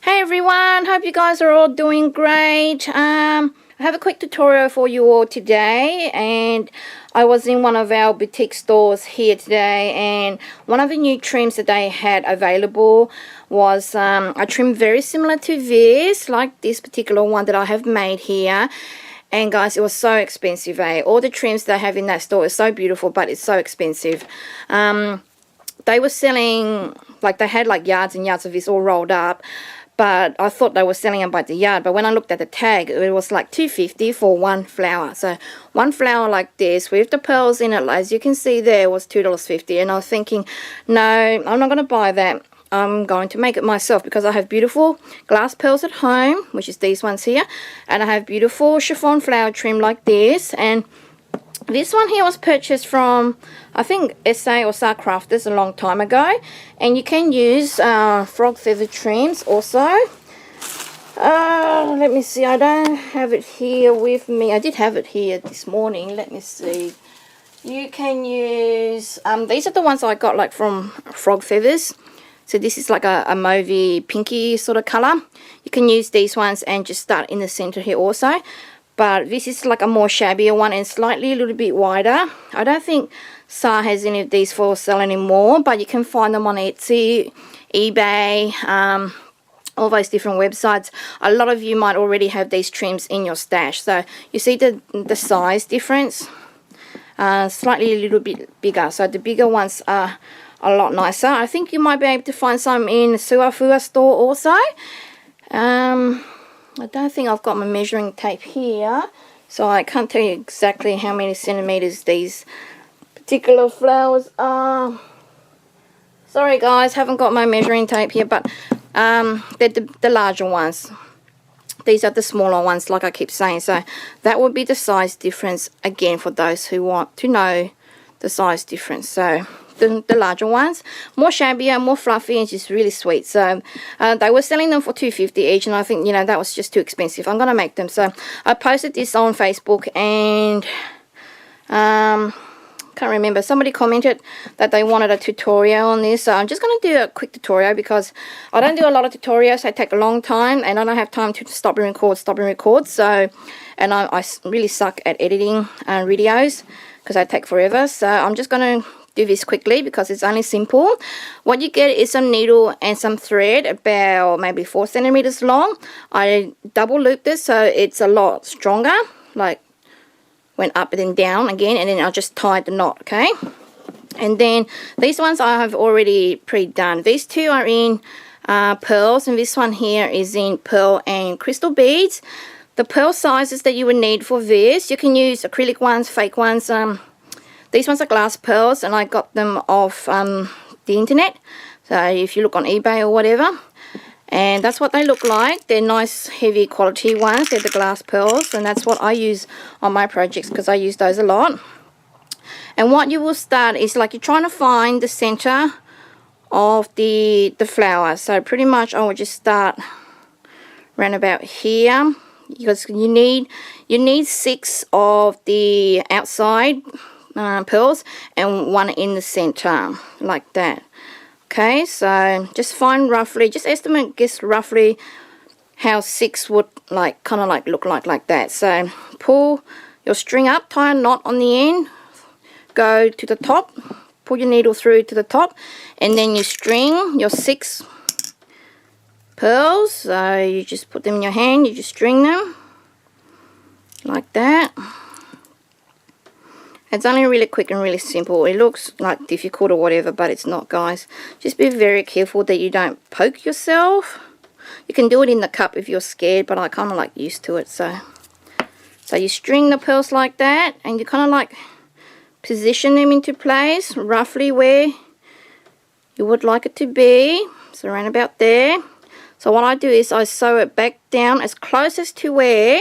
Hey everyone, hope you guys are all doing great. I have a quick tutorial for you all today, and I was in one of our boutique stores here today, and one of the new trims that they had available was a trim very similar to this, like this particular one that I have made here. And guys, it was so expensive, eh? All the trims they have in that store is so beautiful, but it's so expensive. They were selling, like they had like yards and yards of this all rolled up, but I thought they were selling them by the yard. But when I looked at the tag, it was like $2.50 for one flower. So one flower like this with the pearls in it, as you can see there, was $2.50. And I was thinking, no, I'm not going to buy that. I'm going to make it myself because I have beautiful glass pearls at home, which is these ones here. And I have beautiful chiffon flower trim like this. And this one here was purchased from, I think, SA or SAR Crafters a long time ago. And you can use frog feather trims also. Let me see, I don't have it here with me. I did have it here this morning. Let me see. You can use, these are the ones I got like from Frog Feathers. So this is like a mauvey pinky sort of color. You can use these ones and just start in the center here also. But this is like a more shabbier one and slightly a little bit wider. I don't think SAR has any of these for sale anymore, but you can find them on Etsy, eBay, all those different websites. A lot of you might already have these trims in your stash. So you see the size difference? Slightly a little bit bigger. So the bigger ones are a lot nicer. I think you might be able to find some in the Suafua store also. I don't think I've got my measuring tape here, so I can't tell you exactly how many centimeters these particular flowers are. Sorry guys, haven't got my measuring tape here, but they're the larger ones. These are the smaller ones, like I keep saying. So that would be the size difference, again, for those who want to know the size difference. So the larger ones, more shabbier, more fluffy, and just really sweet. So they were selling them for $2.50 each, and I think, you know, that was just too expensive. I'm gonna make them. So I posted this on Facebook, and can't remember, somebody commented that they wanted a tutorial on this. So I'm just gonna do a quick tutorial because I don't do a lot of tutorials. They take a long time, and I don't have time to stop and record. So, and I really suck at editing videos because they take forever. So I'm just gonna do this quickly because it's only simple. What you get is some needle and some thread, about maybe 4 centimeters long. I double looped this so it's a lot stronger, like went up and then down again, and then I'll just tie the knot, okay? And then these ones I have already pre-done. These two are in pearls, and this one here is in pearl and crystal beads. The pearl sizes that you would need for this, you can use acrylic ones, fake ones. These ones are glass pearls, and I got them off the internet. So if you look on eBay or whatever, and that's what they look like. They're nice, heavy quality ones. They're the glass pearls, and that's what I use on my projects because I use those a lot. And what you will start is like you're trying to find the center of the flower. So pretty much I will just start around about here, because you need 6 of the outside pearls and 1 in the center, like that. Okay, so just find roughly, just estimate, guess roughly how 6 would like kind of like look like that. So pull your string up, tie a knot on the end, go to the top, pull your needle through to the top, and then you string your 6 pearls. So you just put them in your hand, you just string them like that. It's only really quick and really simple. It looks like difficult or whatever, but it's not, guys. Just be very careful that you don't poke yourself. You can do it in the cup if you're scared, but I kind of like used to it. So you string the pearls like that, and you kind of like position them into place roughly where you would like it to be. So around about there. So what I do is I sew it back down as close as to where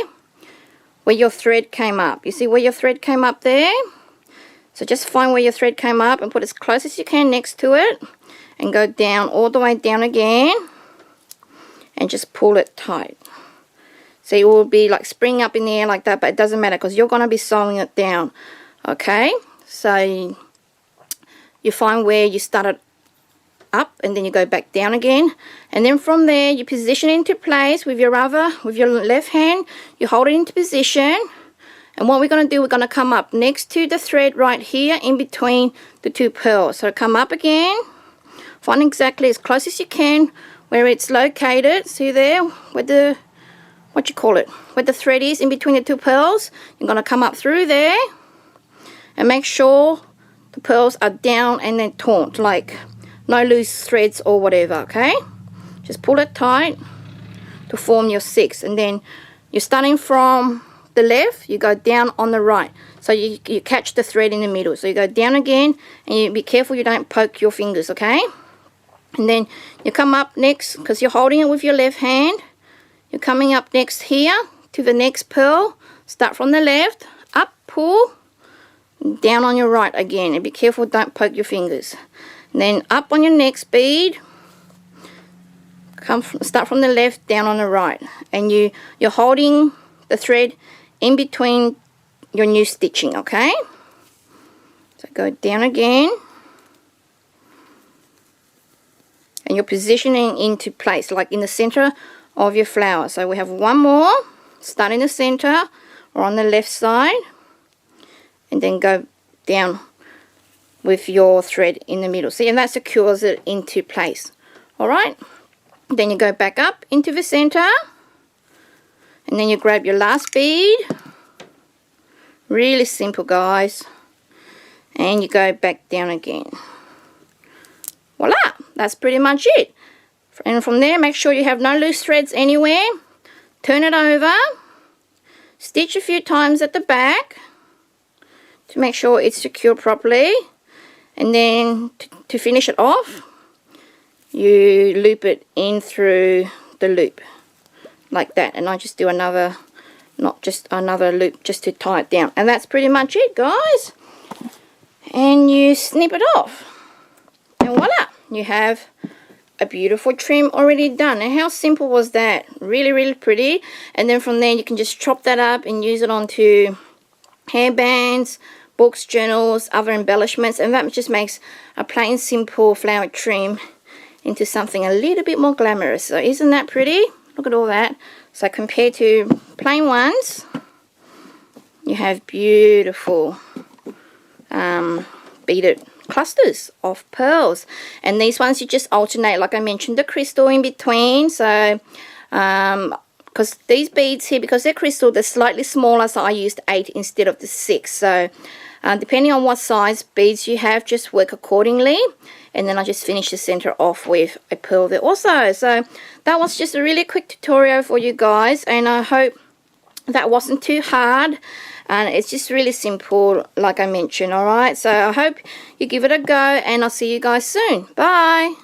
your thread came up. You see where your thread came up there? So just find where your thread came up and put as close as you can next to it, and go down, all the way down again, and just pull it tight. So it will be like spring up in the air like that, but it doesn't matter because you're going to be sewing it down. Okay, so you find where you started up, and then you go back down again, and then from there you position it into place with your left hand. You hold it into position, and what we're going to do, we're going to come up next to the thread right here in between the two pearls. So come up again, find exactly as close as you can where it's located. See there where the where the thread is in between the two pearls. You're going to come up through there and make sure the pearls are down and then taut, like no loose threads or whatever. Okay, just pull it tight to form your 6, and then you're starting from the left, you go down on the right, so you catch the thread in the middle. So you go down again, and you be careful you don't poke your fingers. Okay, and then you come up next, because you're holding it with your left hand, you're coming up next here to the next pearl. Start from the left, up, pull, down on your right again, and be careful don't poke your fingers. And then up on your next bead, start from the left, down on the right, and you're holding the thread in between your new stitching. Okay, so go down again, and you're positioning into place like in the center of your flower. So we have one more, start in the center or on the left side, and then go down with your thread in the middle. See, and that secures it into place. All right, then you go back up into the center, and then you grab your last bead. Really simple, guys. And you go back down again. Voila, that's pretty much it. And from there, make sure you have no loose threads anywhere. Turn it over, stitch a few times at the back to make sure it's secured properly, and then to finish it off, you loop it in through the loop like that. And I just do another, not just another loop, just to tie it down. And that's pretty much it, guys. And you snip it off, and voila, you have a beautiful trim already done. And how simple was that? Really, really pretty. And then from there you can just chop that up and use it onto hairbands, books, journals, other embellishments, and that just makes a plain simple flower trim into something a little bit more glamorous. So isn't that pretty? Look at all that. So compared to plain ones, you have beautiful beaded clusters of pearls. And these ones you just alternate, like I mentioned, the crystal in between. So because these beads here, because they're crystal, they're slightly smaller, so I used 8 instead of the 6. So depending on what size beads you have, just work accordingly. And then I just finish the center off with a pearl there also. So that was just a really quick tutorial for you guys, and I hope that wasn't too hard. And it's just really simple, like I mentioned. All right, so I hope you give it a go, and I'll see you guys soon. Bye.